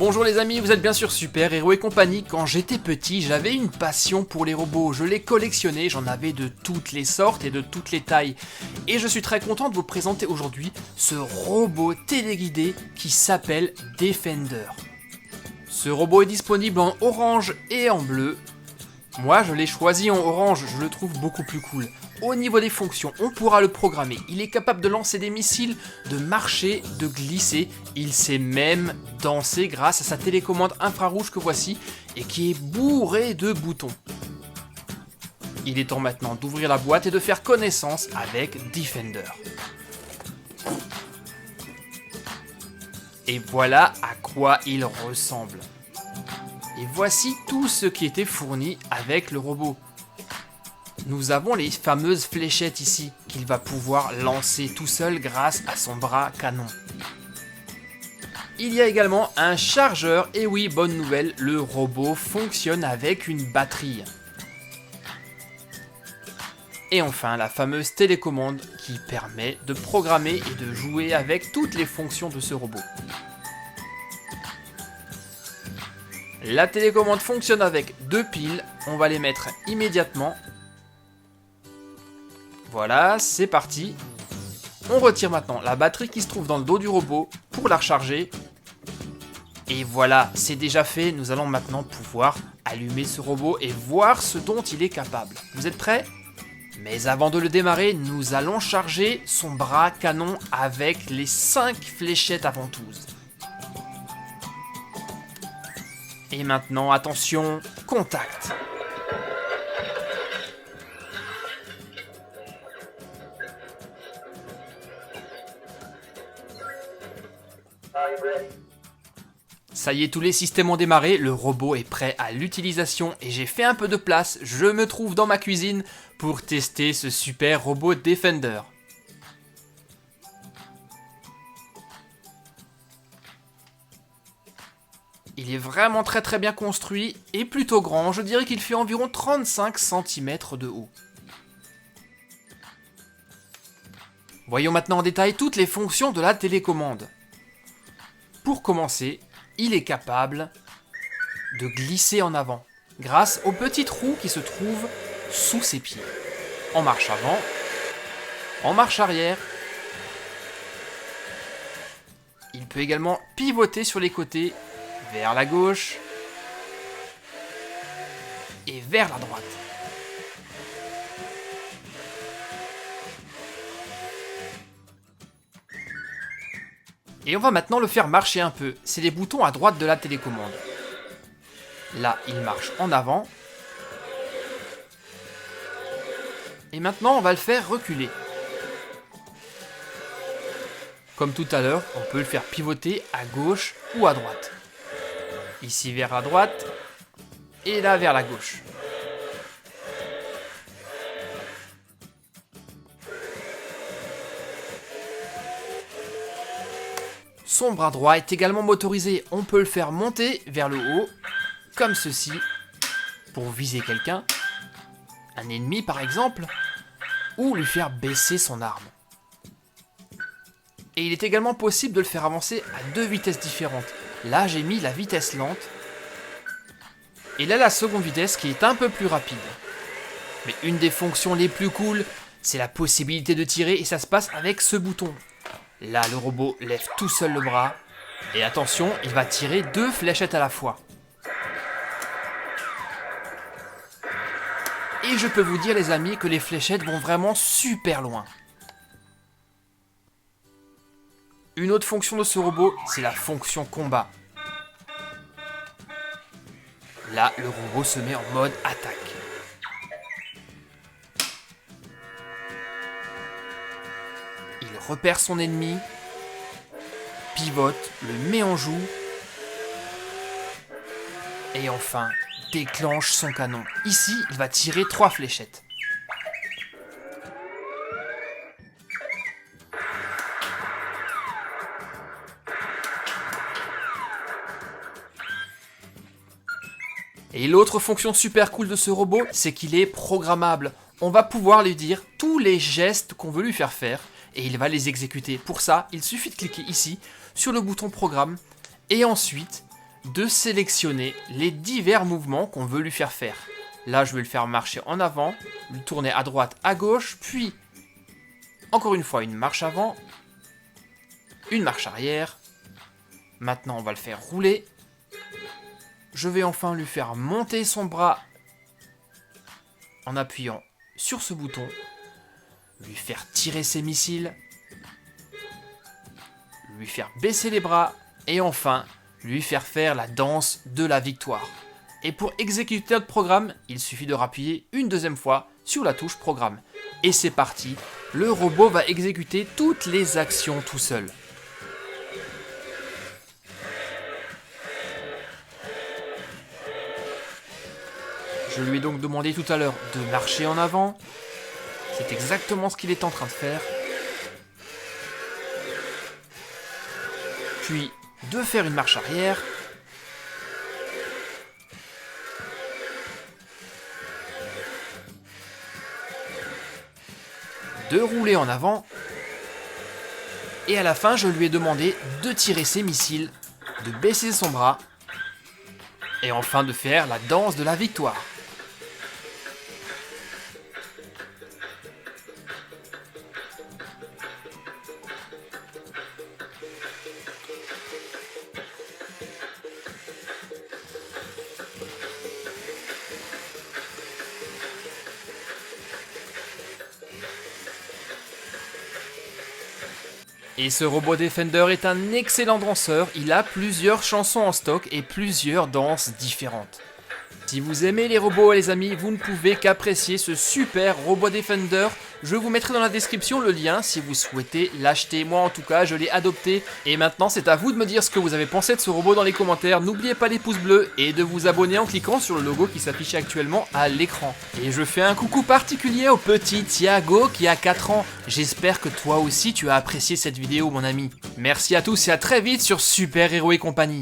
Bonjour les amis, vous êtes bien sûr Super Héros et compagnie. Quand j'étais petit, j'avais une passion pour les robots. Je les collectionnais, j'en avais de toutes les sortes et de toutes les tailles. Et je suis très content de vous présenter aujourd'hui ce robot téléguidé qui s'appelle Defender. Ce robot est disponible en orange et en bleu. Moi, je l'ai choisi en orange, je le trouve beaucoup plus cool. Au niveau des fonctions, on pourra le programmer. Il est capable de lancer des missiles, de marcher, de glisser. Il sait même danser grâce à sa télécommande infrarouge que voici et qui est bourrée de boutons. Il est temps maintenant d'ouvrir la boîte et de faire connaissance avec Defender. Et voilà à quoi il ressemble. Et voici tout ce qui était fourni avec le robot. Nous avons les fameuses fléchettes ici, qu'il va pouvoir lancer tout seul grâce à son bras canon. Il y a également un chargeur, et oui, bonne nouvelle, le robot fonctionne avec une batterie. Et enfin, la fameuse télécommande qui permet de programmer et de jouer avec toutes les fonctions de ce robot. La télécommande fonctionne avec 2 piles, on va les mettre immédiatement. Voilà, c'est parti. On retire maintenant la batterie qui se trouve dans le dos du robot pour la recharger. Et voilà, c'est déjà fait, nous allons maintenant pouvoir allumer ce robot et voir ce dont il est capable. Vous êtes prêts ? Mais avant de le démarrer, nous allons charger son bras canon avec les 5 fléchettes à ventouse. Et maintenant, attention, contact. Ça y est, tous les systèmes ont démarré, le robot est prêt à l'utilisation et j'ai fait un peu de place, je me trouve dans ma cuisine pour tester ce super robot Defender. Il est vraiment très bien construit et plutôt grand, je dirais qu'il fait environ 35 cm de haut. Voyons maintenant en détail toutes les fonctions de la télécommande. Pour commencer, il est capable de glisser en avant grâce au petit trou qui se trouve sous ses pieds. En marche avant, en marche arrière. Il peut également pivoter sur les côtés vers la gauche et vers la droite. Et on va maintenant le faire marcher un peu. C'est les boutons à droite de la télécommande. Là, il marche en avant. Et maintenant, on va le faire reculer. Comme tout à l'heure, on peut le faire pivoter à gauche ou à droite. Ici vers la droite et là vers la gauche. Son bras droit est également motorisé, on peut le faire monter vers le haut, comme ceci, pour viser quelqu'un, un ennemi par exemple, ou lui faire baisser son arme. Et il est également possible de le faire avancer à 2 vitesses différentes. Là j'ai mis la vitesse lente, et là la seconde vitesse qui est un peu plus rapide. Mais une des fonctions les plus cool, c'est la possibilité de tirer, et ça se passe avec ce bouton. Là, le robot lève tout seul le bras. Et attention, il va tirer 2 fléchettes à la fois. Et je peux vous dire, les amis, que les fléchettes vont vraiment super loin. Une autre fonction de ce robot, c'est la fonction combat. Là, le robot se met en mode attaque. Il repère son ennemi, pivote, le met en joue, et enfin déclenche son canon. Ici, il va tirer 3 fléchettes. Et l'autre fonction super cool de ce robot, c'est qu'il est programmable. On va pouvoir lui dire tous les gestes qu'on veut lui faire faire, et il va les exécuter. Pour ça, il suffit de cliquer ici, sur le bouton programme, et ensuite de sélectionner les divers mouvements qu'on veut lui faire faire. Là, je vais le faire marcher en avant, le tourner à droite, à gauche, puis encore une fois une marche avant, une marche arrière. Maintenant, on va le faire rouler. Je vais enfin lui faire monter son bras en appuyant sur ce bouton, lui faire tirer ses missiles, lui faire baisser les bras et enfin lui faire faire la danse de la victoire. Et pour exécuter notre programme, il suffit de rappuyer une deuxième fois sur la touche programme. Et c'est parti, le robot va exécuter toutes les actions tout seul. Je lui ai donc demandé tout à l'heure de marcher en avant. C'est exactement ce qu'il est en train de faire. Puis de faire une marche arrière. De rouler en avant. Et à la fin, je lui ai demandé de tirer ses missiles, de baisser son bras. Et enfin de faire la danse de la victoire. Et ce robot Defender est un excellent danseur, il a plusieurs chansons en stock et plusieurs danses différentes. Si vous aimez les robots les amis, vous ne pouvez qu'apprécier ce super robot Defender. Je vous mettrai dans la description le lien si vous souhaitez l'acheter. Moi en tout cas, je l'ai adopté. Et maintenant, c'est à vous de me dire ce que vous avez pensé de ce robot dans les commentaires. N'oubliez pas les pouces bleus et de vous abonner en cliquant sur le logo qui s'affiche actuellement à l'écran. Et je fais un coucou particulier au petit Thiago qui a 4 ans. J'espère que toi aussi tu as apprécié cette vidéo mon ami. Merci à tous et à très vite sur Super Héros et compagnie.